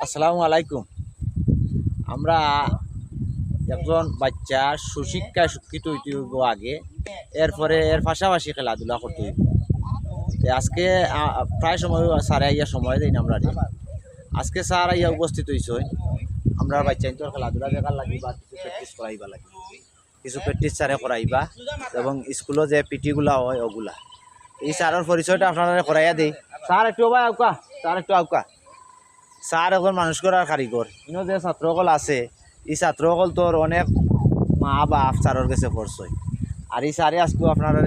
আসসালামু আলাইকুম। আমরা একজন বাচ্চা সুশিক্ষায় শিক্ষিত হইতে হইব আগে, এরপরে এর পাশাপাশি খেলাধুলা করতে হইব। আজকে প্রায় সময় স্যার আইয়া সময় দেয় না আমরা। আজকে স্যার আইয়া উপস্থিত হয়েছে, আমরা বাচ্চা তো খেলাধুলা দেখার লাগি বা কিছু প্র্যাকটিস করাইবা লাগে, কিছু প্র্যাকটিস স্যারে করাইবা এবং স্কুলে যে পিটিগুলা হয় ওগুলা। এই স্যারের পরিচয়টা আপনারা করাইয়া দেই। স্যার একটু ভাই আউকা, স্যার একটু আউকা। স্যার এখন মানুষ করার কারিগর। ইনো যে ছাত্রসকল আছে, এই ছাত্রসকল তোর অনেক মা বাপ স্যারের কাছে পড়ছই। আর এই স্যারে আজকে আপনারা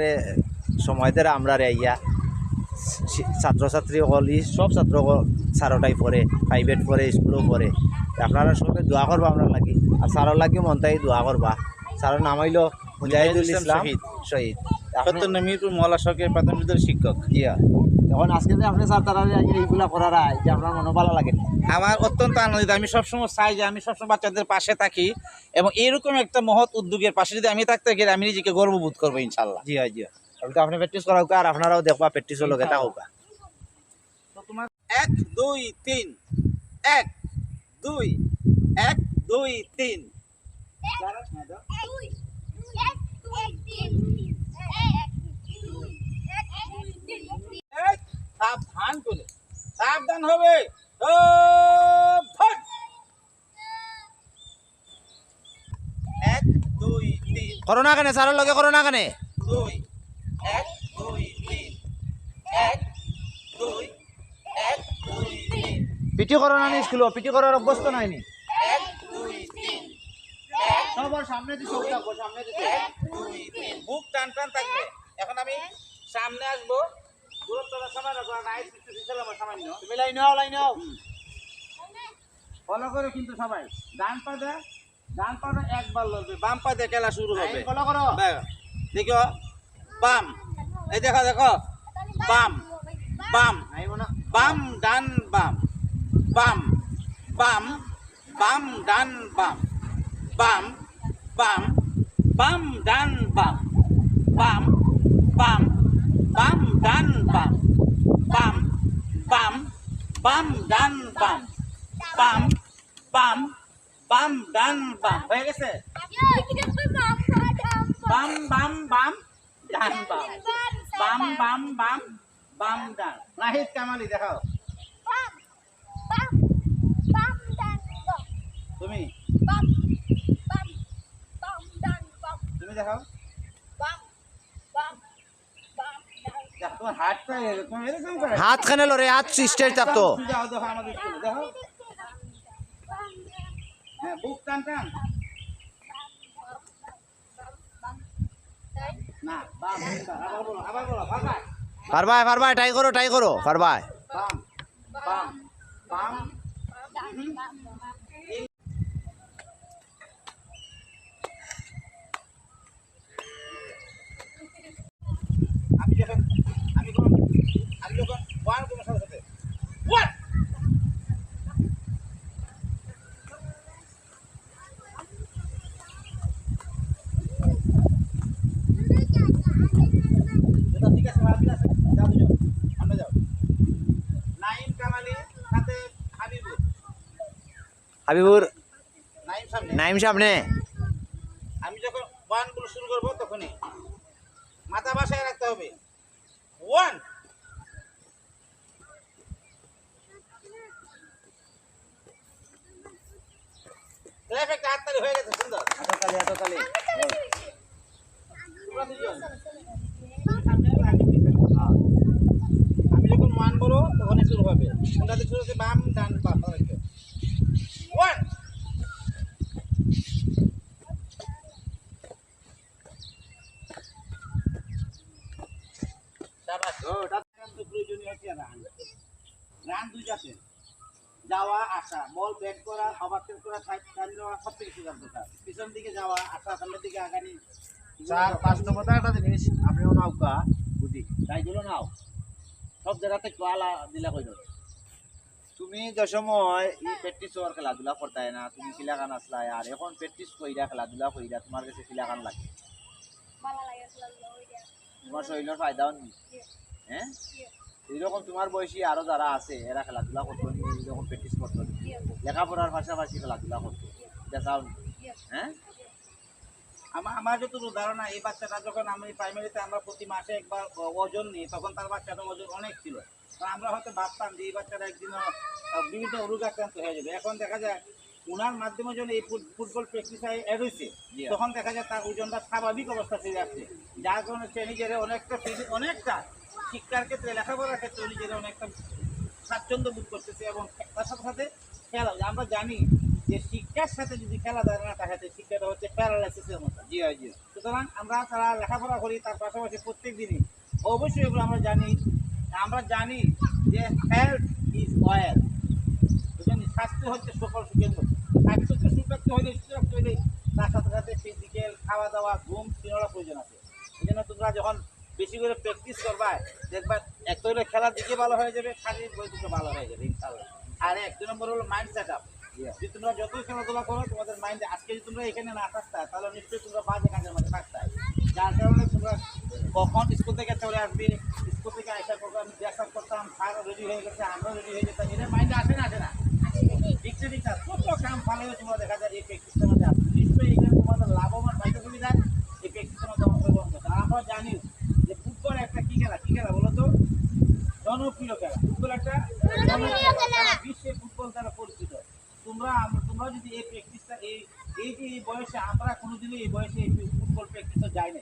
সময় ধরে আমরা ইয়া ছাত্রছাত্রী সকল এই সব ছাত্র স্যারটাই পড়ে, প্রাইভেট পড়ে, স্কুলেও পড়ে। আপনারা সবাই দোয়া করবা আমরা লাগি, আর স্যারের লাগি মনটাই দোয়া করবা। স্যারের নাম হইল মুজাহিদুল ইসলাম শহীদ, মিরপুর মহল্লা সরকারি প্রাথমিক বিদ্যালয়ের শিক্ষক। ইয়া এখন আজকে যে আপনি স্যার তারা এইগুলা করার যে আপনার মনে ভালো লাগে। আমার অত্যন্ত আনন্দিত। আমি সবসময় চাই যে আমি সবসময় বাচ্চাদের পাশে থাকি এবং এরকম একটা মহৎ উদ্যোগের পাশে যদি আমি থাকতে গেলে আমি নিজেকে গর্ববোধ করবো ইনশাল্লাহ। জি হয়, জি হয়। তো আপনি প্র্যাকটিস করা হোক আর আপনারাও দেখবা প্র্যাকটিসও লোক এটা হোক। তোমার 1 2 3 1 2 1 2 3 সাবধান করে সাবধান হবে। এক দুই তিন করোনা কেনে স্যারের লগে করোনা কেনে 2 1 2 3 1 2 1 2 3 পিটি করোনা নি স্কুল পিটি করার অভ্যস্ত নাইনি 1 2 3 সবার সামনে দিছো সামনে দিছো 2 3 বুক টান টান থাকবে। এখন আমি সামনে আসবো, দূরত্বটা সমান রাখো। আর আইস একটু দিছিলাম সামান্য। তুমি লাইন নাও ফলো করো কিন্তু সবাই। ডান পাটা একবার লড়বে, বাম পা দিয়ে খেলা শুরু হবে। ফলো করো। দেখো বাম, এই দেখো বাম বাম বাম ডান বাম বাম বাম বাম ডান বাম বাম বাম বাম ডান বাম বাম বাম বাম ডান বাম বাম বাম বাম ডান বাম বাম বাম বাম ডান বাম হয়ে গেছে। বাম বাম বাম ডান বাম বাম বাম বাম বাম ডান। নাহিদ কামালি দেখাও তুমি তুমি দেখাও। তোমার হাতটা এরকম এরকম করে হাত খানে লরে হাত স্টেজ থাকতো। যাও দেখো আমাদের স্কুলে দেখো। হ্যাঁ বুক টান টান না বাম আবার বলো বাবা পারবাই ট্রাই করো পারবাই। বাম বাম বাম আমি যখন ওয়ান তোমার সাথে সাথে ওয়ান ঠিক আছে ভাবি আছে যাও দুজন সামনে যাও। নাইম কামালি সাথে হাবিবুর নাইম সামনে। নাইম সামনে। আমি যখন ওয়ান গুলো শুরু করবো তখনই মাথা বাসায় রাখতে হবে। ওয়ান একটা হাততালি হয়ে গেছে, সুন্দর। এতকালি তোমরা দুজন আমি যখন ওয়ান বলো তখনই শুরু হবে। কোনটাতে শুরু হচ্ছে বাম ডান বাম ওয়ান প্রয়োজনীয় হচ্ছে রান দুই জাতের, যাওয়া আসা, বল ব্যাট করা, ওভারটেক করা, টাইম দেওয়া, সব থেকে সুযোগ দরকার। পিছন দিকে যাওয়া আসা, সামনের দিকে আগানি। স্যার বাস্তবতা একটা জিনিস আপনিও নাও কা বুঝি তাইগুলো নাও সব জায়গাতে আলা দিলা কইল। তুমি যে সময় এই প্র্যাকটিস ওর খেলাধুলা করতে না, তুমি কিলাকান আসলাই আর এখন প্র্যাকটিস কইরা খেলাধুলা কইরা তোমার কাছে কিলাকান লাগে? তোমার শরীরের ফায়দাও নেই। হ্যাঁ এইরকম তোমার বয়সী আরো যারা আছে এরা খেলাধুলা করতো যখন প্র্যাকটিস করতো লেখাপড়ার পাশাপাশি খেলাধুলা করতো দেখাও হ্যাঁ আমার যতটুকু ধারণা এই বাচ্চাটা যখন আমি প্রাইমারিতে আমরা প্রতি মাসে একবার ওজন নিই তখন তার বাচ্চাটার ওজন অনেক ছিল। কারণ আমরা হয়তো ভাবতাম যে এই বাচ্চাটা একদিনও বিভিন্ন রোগ আক্রান্ত হয়ে যাবে। এখন দেখা যায় ওনার মাধ্যমে যখন এই ফুটবল প্র্যাকটিসে এড হয়েছে তখন দেখা যায় তার ওজনটা স্বাভাবিক অবস্থা ফিরে আসছে, যার কারণে সে নিজেরা অনেকটা শিক্ষার ক্ষেত্রে লেখাপড়ার ক্ষেত্রে নিজেরা অনেকটা স্বাচ্ছন্দ্য বোধ করতেছে। এবং তার সাথে সাথে খেলা, আমরা জানি যে শিক্ষার সাথে যদি খেলা ধরে না থাকে শিক্ষাটা হচ্ছে প্যারালাইসিসের মতো। জি হয় জি সুতরাং আমরা তারা লেখাপড়া করি তার পাশাপাশি প্রত্যেক দিনই অবশ্যই এগুলো আমরা জানি যে হেলথ ইজ ওয়েলথ, বুঝলেন? স্বাস্থ্য হচ্ছে সকল সুখের মধ্যে। স্বাস্থ্যকে সুরক্ষিত হইলে তার সাথে সাথে ফিজিক্যাল খাওয়া দাওয়া ঘুম তিনটা প্রয়োজন আছে। এই জন্য তোমরা যখন বেশি করে প্র্যাকটিস করবা দেখবা এক তো হলে খেলার দিকে ভালো হয়ে যাবে, শারীরিক বই দিকে ভালো হয়ে যাবে ইনশাআল্লাহ। আর এক দুই নম্বর হলো মাইন্ড সেট আপ। যদি তোমরা যতই খেলাধুলা করো তোমাদের মাইন্ডে, আজকে যদি তোমরা এখানে না থাকতা তাহলে নিশ্চয়ই তোমরা বাজে কাজের মধ্যে থাকতা, যার কারণে তোমরা কখন স্কুল থেকে চলে আসবে, স্কুল থেকে আসা করবো আমি ড্রেস করতাম, স্যার রেডি হয়ে গেছে, আমরা রেডি হয়ে যেতাম, এটা মাইন্ডে আসে না ঠিকছে ঠিক আছে। কত কাম ফালেও তোমরা দেখা যায় এই প্র্যাকটিসের মধ্যে আসবে, নিশ্চয়ই এখানে তোমাদের লাভবান পাইতে সুবিধা এই প্র্যাকটিসের মধ্যে অংশগ্রহণ করতে। আর আমরা জানি যে ফুটবল একটা কি খেলা বলো তো? জনপ্রিয় খেলা। ফুটবল একটা জনপ্রিয় খেলা, বিশ্বে ফুটবল দ্বারা পরিচিত। তোমরা যদি এই প্র্যাকটিসটা এই বয়সে, আমরা কোনোদিনই এই বয়সে এই ফুটবল প্র্যাকটিসে যাই না।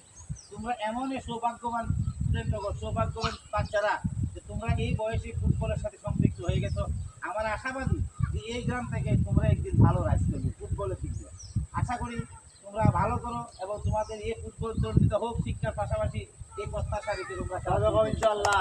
তোমরা এমন সৌভাগ্যবান স্টুডেন্ট, সৌভাগ্যবান বাচ্চারা যে তোমরা এই বয়সে ফুটবলের সাথে সম্পৃক্ত হয়ে গেছো। আমার আশাবাদী যে এই গ্রাম থেকে তোমরা একদিন ভালো রাইজ করবে ফুটবলের দিক দিয়ে। আশা করি তোমরা ভালো করো এবং তোমাদের এই ফুটবল দণ্ডিত হোক শিক্ষার পাশাপাশি এই প্রত্যাশা রেখে তোমরা ইনশাআল্লাহ।